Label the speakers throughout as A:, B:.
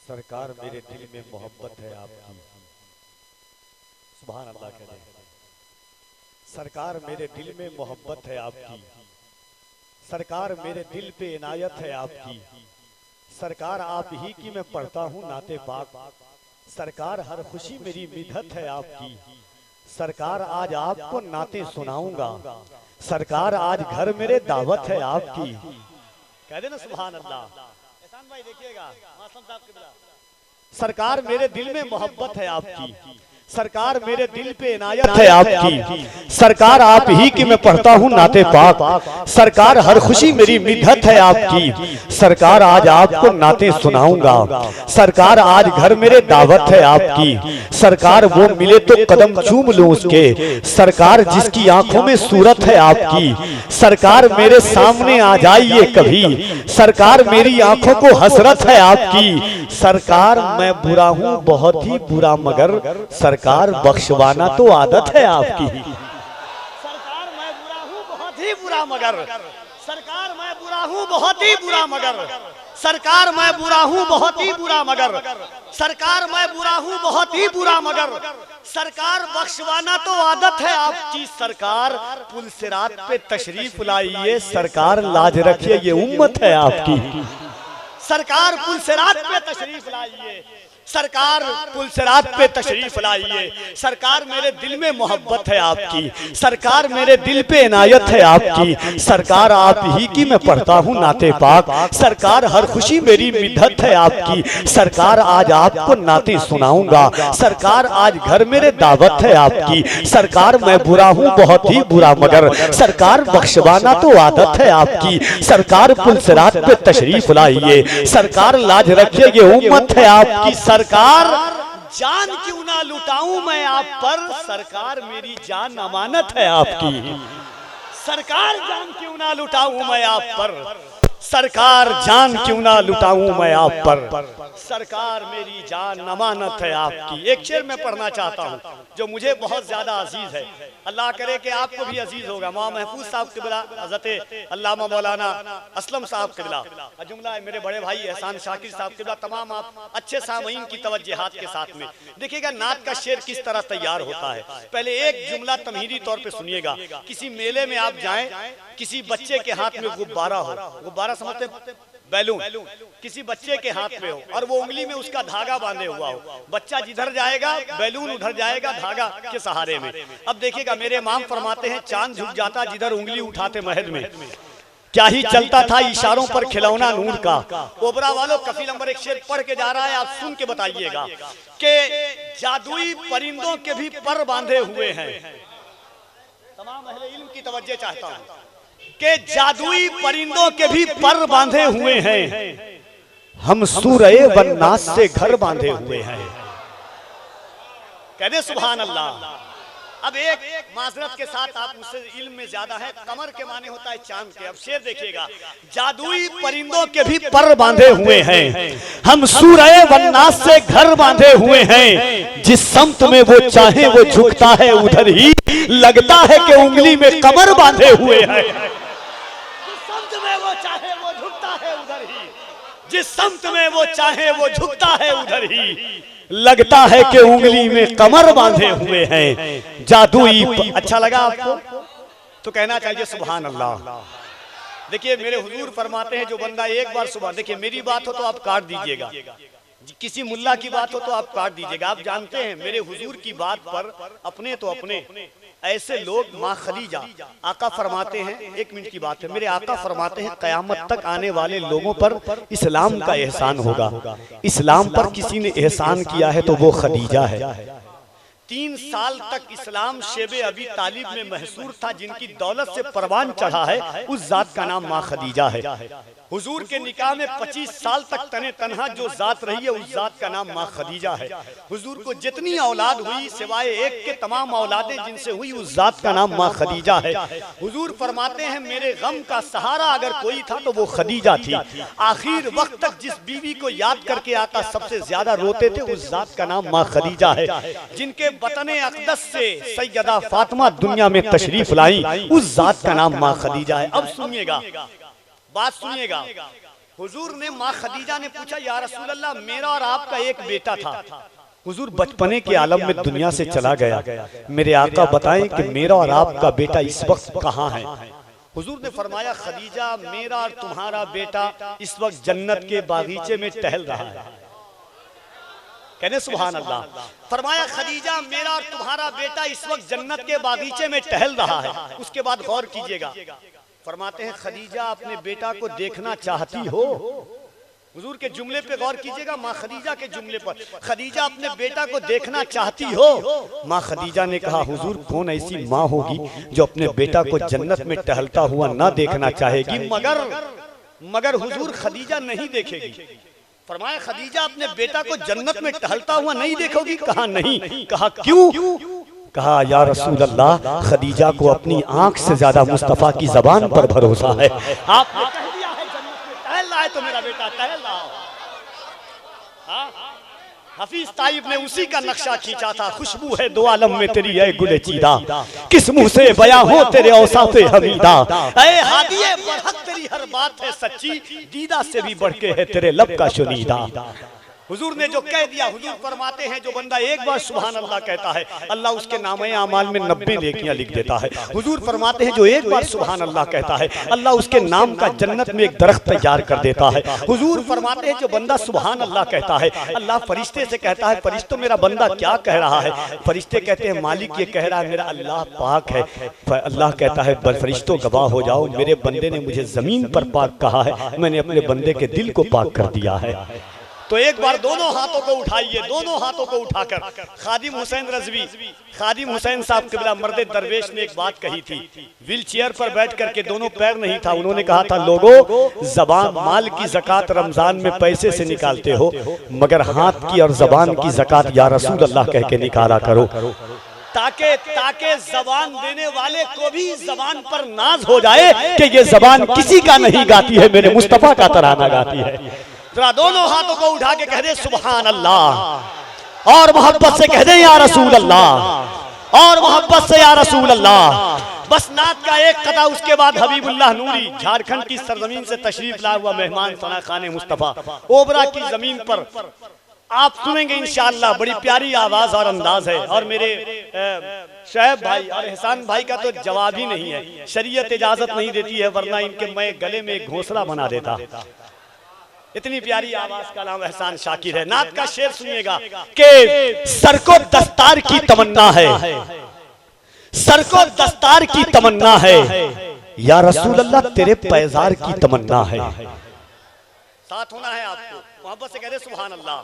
A: सरकार मेरे दिल में मोहब्बत है आपकी। सुभान अल्लाह करें। सरकार मेरे दिल में मोहब्बत है आपकी। सरकार मेरे दिल पे इनायत है आपकी। सरकार आप ही की मैं पढ़ता हूँ नाते पाक। सरकार हर खुशी मेरी मिधत है आपकी। सरकार आज आपको नाते सुनाऊंगा। सरकार आज घर मेरे दावत है आपकी। कह देना सुभान अल्लाह। एहसान भाई देखिएगा मासूम साहब के बिला। सरकार मेरे दिल में मोहब्बत है आपकी। सरकार मेरे दिल पे इनायत है आपकी। सरकार आप ही की मैं पढ़ता हूँ नाते पाक। सरकार हर खुशी मेरी मिधत है आपकी। सरकार आज आपको नाते सुनाऊंगा। सरकार आज घर मेरे दावत है आपकी। सरकार वो मिले तो कदम चूम लूं उसके। सरकार जिसकी आंखों में सूरत है आपकी। सरकार मेरे सामने आ जाइए कभी। सरकार मेरी आंखों को हसरत है आपकी। सरकार मैं बुरा हूँ बहुत ही बुरा मगर सरकार बख्शवाना तो आदत है आपकी। सरकार मैं बुरा हूँ बहुत ही बुरा मगर। सरकार मैं बुरा हूँ बहुत ही बुरा मगर। सरकार मैं बुरा हूँ बहुत ही बुरा मगर। सरकार मैं बुरा हूँ बहुत ही बुरा मगर सरकार बख्शवाना तो आदत है आपकी। सरकार पुलसिरात पे तशरीफ लाइए। सरकार लाज रखिए ये उम्मत है आपकी। सरकार पुलसिरात पे तशरीफ लाइए। सरकार पुलसिरात पे तशरीफ लाइए। सरकार मेरे दिल में मोहब्बत है आपकी। सरकार मेरे दिल पे इनायत है आपकी। सरकार आप ही की मैं पढ़ता हूँ नाते पाक। सरकार हर खुशी मेरी मिधत है आपकी। सरकार आज आपको नाते सुनाऊंगा। सरकार आज घर मेरे दावत है आपकी। सरकार मैं बुरा हूँ बहुत ही बुरा मगर सरकार बख्शवाना तो आदत है आपकी। सरकार पुलसिरात पे तशरीफ लाइए। सरकार लाज रखिए ये उम्मत है आपकी। सरकार जान क्यों ना लुटाऊं मैं आप पर। सरकार मेरी जान अमानत है आपकी। सरकार जान क्यों ना लुटाऊं मैं आप पर। सरकार जान क्यों ना लुटाऊं मैं आप पर। सरकार मेरी जान अमानत है आपकी। एक शेर मैं पढ़ना चाहता हूँ जो मुझे बहुत ज्यादा अजीज है। अल्लाह करे कि आपको भी अजीज होगा। मौलाना महफूज साहब के बिला हज़रत अल्लामा मौलाना असलम साहब के बिला जुमला है मेरे बड़े भाई एहसान शाकिर साहब के बिला तमाम आप अच्छे सामईन की तवज्जुहात के साथ में देखिएगा नात का शेर किस तरह तैयार होता है। पहले एक जुमला तमहीदी तौर पे सुनिएगा। किसी मेले में आप जाएं, किसी बच्चे के हाथ में गुब्बारा हो, गुब्बारा समझते बैलून, किसी बच्चे के हाथ में हो और वो उंगली में उसका धागा बांधे हुआ हो। बच्चा जिधर जाएगा बैलून उधर जाएगा धागा के सहारे में। अब देखिएगा मेरे इमाम फरमाते हैं चांद झुक जाता जिधर उंगली उठाते महल में। क्या ही चलता था इशारों पर खिलौना नूर का। ओबरा वालों कफील नंबर एक शेर पढ़ के जा रहा है आप सुन के बताइएगा कि जादुई परिंदों के भी पर बांधे हुए हैं। तमाम अहले इल्म की तवज्जो चाहता हूँ के जादुई परिंदों के भी पर बांधे हुए हैं। हम सूरए वन्नास से घर बांधे हुए हैं। कहते सुभान अल्लाह। अब एक माजरत के साथ आप मुझसे इल्म में ज्यादा है। कमर के माने होता है चांद के। अब शेर देखिएगा जादुई परिंदों के भी पर बांधे हुए हैं। हम सूरए वन्नास से घर बांधे हुए हैं। जिस समत में वो चाहे वो झुकता है उधर ही लगता है कि उंगली में कमर बांधे हुए हैं। जिस समत में वो चाहे वो झुकता है उधर ही लगता है कि उंगली में कमर बांधे हुए हैं। जादुई अच्छा लगा आपको तो कहना चाहिए सुभान अल्लाह। देखिए मेरे हुजूर फरमाते हैं जो बंदा एक बार सुबह देखिए मेरी बात हो तो आप काट दीजिएगा, किसी मुल्ला की बात हो तो आप काट दीजिएगा। आप जानते हैं मेरे हुजूर की बात पर अपने तो अपने ऐसे लोग माँ खदीजा आका फरमाते हैं। एक मिनट की बात है मेरे आका फरमाते हैं कयामत तक आने वाले लोगों पर इस्लाम का एहसान होगा। इस्लाम पर किसी ने एहसान किया है तो वो खदीजा है। 3 साल तक इस्लाम शेबे अबी तालिब में महसूर था। जिनकी दौलत से परवान चढ़ा है उस जात का नाम माँ खदीजा है। हुजूर के निकाह में 25 साल तक तने तनहा जो जात रही है उस जात का नाम माँ खदीजा है। हुजूर को जितनी औलाद हुई सिवाय एक के तमाम औलादें जिनसे हुई उस जात का नाम माँ खदीजा है। हुजूर फरमाते हैं मेरे गम का सहारा अगर कोई था तो वो खदीजा थी। आखिर वक्त तक जिस बीवी को याद करके आका सबसे ज्यादा रोते थे उस जात का नाम माँ खदीजा है। जिनके बतने अक़दस से सैयदा फातिमा दुनिया में तशरीफ लाई उस जात का नाम माँ खदीजा है। अब सुनिएगा बात सुनिएगा हुजूर ने माँ खदीजा ने पूछा, या रसूल अल्लाह, मेरा और आपका एक बेटा था, हुजूर बचपने के आलम में दुनिया से चला गया, मेरे आका बताएं कि मेरा और आपका बेटा इस वक्त कहाँ है? हुजूर ने फरमाया, खदीजा, मेरा और तुम्हारा बेटा इस वक्त जन्नत के बागीचे में टहल रहा है। कहने सुभान अल्लाह। फरमाया, खदीजा, मेरा और तुम्हारा बेटा इस वक्त जन्नत के बागीचे में टहल रहा है। उसके बाद गौर कीजिएगा, फरमाते हैं, खदीजा, अपने बेटा को देखना चाहती हो? हुजूर के जुमले पे गौर कीजिएगा, माँ खदीजा के जुमले पर, खदीजा, अपने बेटा को देखना चाहती हो? माँ खदीजा ने कहा, हुजूर, कौन ऐसी माँ होगी जो अपने बेटा को जन्नत में टहलता हुआ ना देखना चाहेगी? मगर हुजूर, खदीजा नहीं देखेगी। फरमाया, खदीजा, अपने बेटा को जन्नत में टहलता हुआ नहीं देखोगी? कहा नहीं। कहा क्यों? कहा, या रसूल अल्लाह, खदीजा को अपनी आंख से ज्यादा मुस्तफा की जबान पर भरोसा है। आपने कह दिया है जन्नत में टहल रहा है तो मेरा बेटा टहल रहा हो। हफीज ताइब ने उसी का नक्शा खींचा था, खुशबू है दो आलम में तेरी है गुले चीदा, किस मुंह से बयां हो तेरे औसाफे हमीदा, ऐ हादिए बरहक तेरी हर बात है सच्ची, दीदा से भी बढ़ के है तेरे लब का शुनीदा। हुजूर ने जो कह दिया, हुजूर फरमाते हैं, जो बंदा एक बार सुभान अल्लाह कहता है, अल्लाह उसके नामे आमाल में 90 नेकियां लिख देता है। हुजूर फरमाते हैं, जो एक बार सुभान अल्लाह कहता है, अल्लाह उसके नाम का जन्नत में एक दरख्त तैयार कर देता है। हुजूर फरमाते हैं, जो बंदा सुभान अल्लाह कहता है, अल्लाह फरिश्ते से कहता है, फरिश्तों, मेरा बंदा क्या कह रहा है? फरिश्ते कहते हैं, मालिक ये कह रहा है, मेरा अल्लाह पाक है। अल्लाह कहता है, फरिश्तों गवाह हो जाओ, मेरे बंदे ने मुझे जमीन पर पाक कहा है, मैंने अपने बंदे के दिल को पाक कर दिया है। तो एक बार दोनों हाथों को उठाइए, दोनों हाथों को उठाकर खादिम हुसैन रज़वी, खादिम हुसैन साहब क़िबला मर्दे दरवेश ने एक बात कही थी, व्हील चेयर पर बैठ करके, दोनों पैर नहीं था, उन्होंने कहा था, लोगों, ज़बान माल की ज़कात रमजान में पैसे से निकालते हो, मगर हाथ की और ज़बान की ज़कात या रसूल अल्लाह कह के निकाला करो, ताकि जबान देने वाले को भी जबान पर नाज हो जाए कि ये जबान किसी का नहीं गाती है, मेरे मुस्तफा का तराना गाती है। जरा दोनों हाथों को उठा के कह दे सुभान अल्लाह, और मोहब्बत से कह दे या रसूल अल्लाह, और मोहब्बत से या रसूल अल्लाह। बस नात का एक कदा, उसके बाद हबीबुल्लाह नूरी झारखंड की सरजमीन से तशरीफ लाया हुआ मेहमान सना खाने मुस्तफा ओबरा की जमीन पर आप सुनेंगे इंशाअल्लाह। बड़ी प्यारी आवाज और अंदाज है, और मेरे शैब भाई और एहसान भाई का तो जवाब ही नहीं है, शरीयत इजाजत नहीं देती है, वरना इनके मैं गले में एक घोंसला बना देता। इतनी प्यारी आवाज का नाम एहसान शाकिर है। नात का शेर सुनिएगा कि सर को दस्तार की तमन्ना है, सर को दस्तार की तमन्ना है, या रसूल अल्लाह तेरे पैजार की तमन्ना है। साथ होना है आपको, मोहब्बत से कह दे सुभान अल्लाह।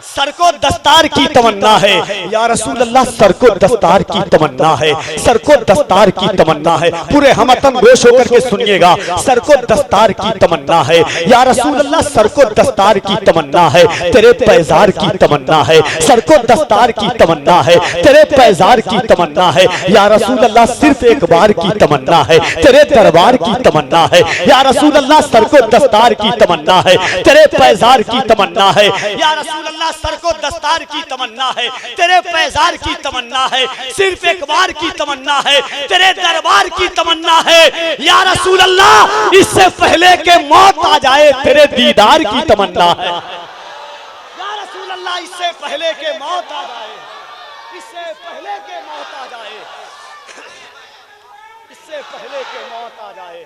A: सर को दस्तार की तमन्ना है, या रसूल अल्लाह सर को दस्तार की तमन्ना है, सर को दस्तार की तमन्ना है। पूरे हमतन गोश होकर के सुनिएगा, सर को दस्तार की तमन्ना है, या रसूल अल्लाह सर को दस्तार की तमन्ना है, तेरे पैजार की तमन्ना है, सर को दस्तार की तमन्ना है, तेरे पैजार की तमन्ना है, या रसूल अल्लाह सिर्फ एक बार की तमन्ना है, तेरे दरबार की तमन्ना है, या रसूल अल्लाह सर को दस्तार की तमन्ना है, तेरे पैजार की तमन्ना है, या रसूल अल्लाह सर को दस्तार की तमन्ना है, तेरे पैजार की तमन्ना है, सिर्फ एक बार की तमन्ना है, तेरे दरबार की तमन्ना है, या रसूल अल्लाह इससे पहले के मौत आ जाए तेरे दीदार की तमन्ना है। या रसूल अल्लाह इससे पहले के मौत आ जाए, इससे पहले के मौत आ जाए, इससे पहले के मौत आ जाए।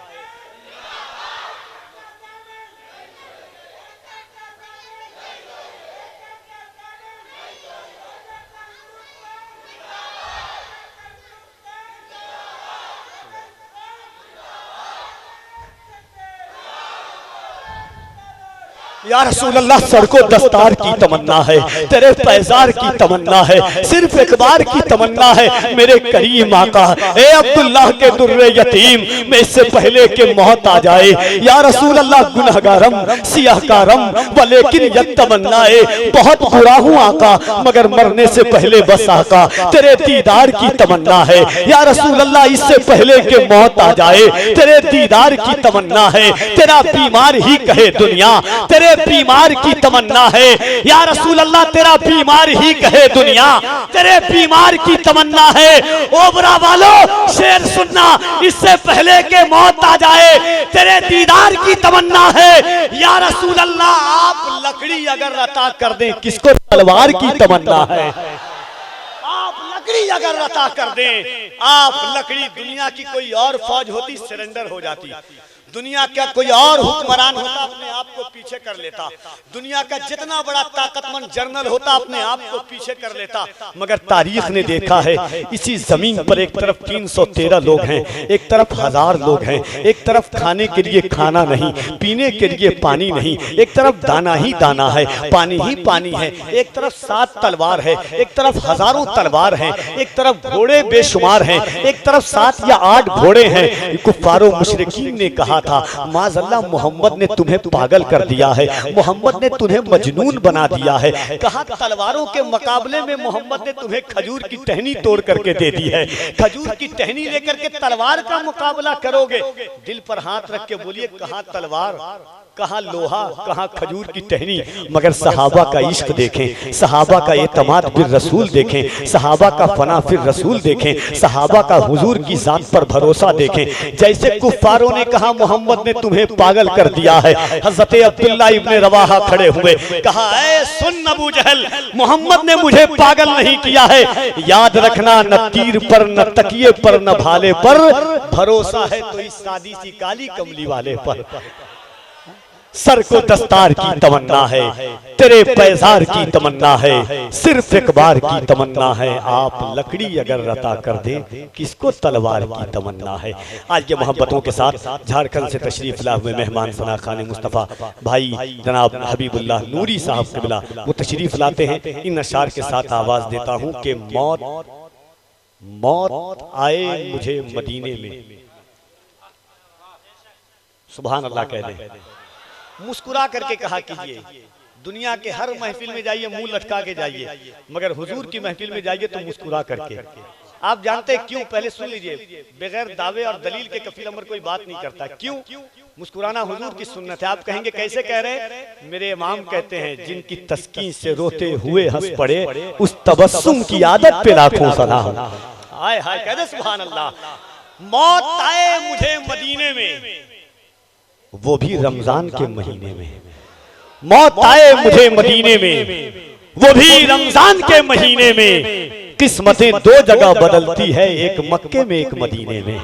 A: या रसूल अल्लाह सर को दस्तार की तमन्ना है, तेरे पैजार की तमन्ना है, सिर्फ एक बार की तमन्ना है, मेरे करीम आका ए अब्दुल्लाह के दुर्रे यतीम में इससे पहले के मौत आ जाए। या रसूल अल्लाह गुनहगारम सियाहकारम वलेकिन यह तमन्ना है, बहुत बुरा हूँ आका मगर मरने से पहले बस आका तेरे दीदार की तमन्ना है। या रसूल अल्लाह इससे पहले के मौत आ जाए, तेरे दीदार की तमन्ना है, तेरा बीमार ही कहे दुनिया, तेरे तेरे बीमार की तमन्ना है। या रसूल अल्लाह तेरा बीमार ही कहे दुनिया, तेरे बीमार की तमन्ना है। ओबरा वालों शेर सुनना, इससे पहले के मौत आ जाए तेरे दीदार की तमन्ना है। या रसूल अल्लाह आप लकड़ी अगर अता कर दें किसको तलवार की तमन्ना है। आप लकड़ी अगर अता कर दें, आप लकड़ी, दुनिया की कोई और फौज होती सरेंडर हो जाती, दुनिया का कोई और हुक्मरान होता अपने आप को पीछे कर लेता, दुनिया का जितना बड़ा ताकतमंद जनरल होता अपने आप को पीछे कर लेता। मगर तारीख ने देखा है इसी जमीन पर एक तरफ 313 लोग हैं, एक तरफ 1000 लोग हैं, एक तरफ खाने के लिए खाना नहीं, पीने के लिए पानी नहीं, एक तरफ दाना ही दाना है, पानी ही पानी है, एक तरफ 7 तलवार है, एक तरफ हजारों तलवार हैं, एक तरफ घोड़े बेशुमार हैं, एक तरफ 7 या 8 घोड़े हैं। कुफ्फारों मुशरिकीन ने कहा था माज़अल्लाह मोहम्मद ने तुम्हें पागल कर दिया है, मोहम्मद ने तुम्हें मजनून बना दिया है। कहा तलवारों के मुकाबले में मोहम्मद ने तुम्हें खजूर की टहनी तोड़ करके दे दी है, खजूर की टहनी लेकर के तलवार का मुकाबला करोगे। दिल पर हाथ रख के बोलिए कहां तलवार, कहां लोहा, कहां खजूर की टहनी। मगर सहाबा का इश्क देखें, सहाबा का एतमाद फिर रसूल देखें, सहाबा का फना फिर रसूल देखें, सहाबा का हुजूर की जात पर भरोसा देखें। जैसे कुफ्फारों ने कहा मोहम्मद ने तुम्हें पागल कर दिया है, हजरत अब्दुल्ला इब्ने रवाहा खड़े हुए, कहा ऐ सुन अबू जहल, मोहम्मद ने मुझे पागल नहीं किया है। याद रखना न तीर पर न तकिए पर न भाले पर भरोसा है तो इस सादी सी काली कमली वाले पर। सर को दस्तार की तमन्ना है, तेरे पैजार की तमन्ना है, सिर्फ एक बार की तमन्ना है। आप लकड़ी अगर रता कर दे किसको तलवार की तमन्ना है। आज के मोहब्बतों के साथ झारखंड से तशरीफ ला हुए मेहमान फना खान मुस्तफ़ा भाई जनाब हबीबुल्लाह नूरी साहब क़िबला वो तशरीफ लाते हैं। इन अशार के साथ आवाज देता हूँ कि मौत आए मुझे मदीने में। सुभान अल्लाह कह दें, मुस्कुरा करके कहा कीजिए। दुनिया के हर महफिल में जाइए मुंह लटका के जाइए, मगर हुजूर की महफिल में जाइए तो मुस्कुरा करके। आप जानते हैं क्यों? पहले सुन लीजिए, बगैर दावे और दलील के कफील अमर कोई बात नहीं करता। क्यों? मुस्कुराना हुजूर की सुन्नत है। आप कहेंगे कैसे कह रहे? मेरे इमाम कहते हैं जिनकी तस्कीन से रोते हुए हंस पड़े उस तबस्सुम की आदत पे लाखों सलाम। हाय हाय कह दे सुभान अल्लाह। मौत आए मुझे मदीने में, वो भी रमजान के महीने में। मौत आए मुझे मदीने में, वो भी रमजान के महीने में। किस्मतें दो जगह बदलती है, एक मक्के में एक मदीने में।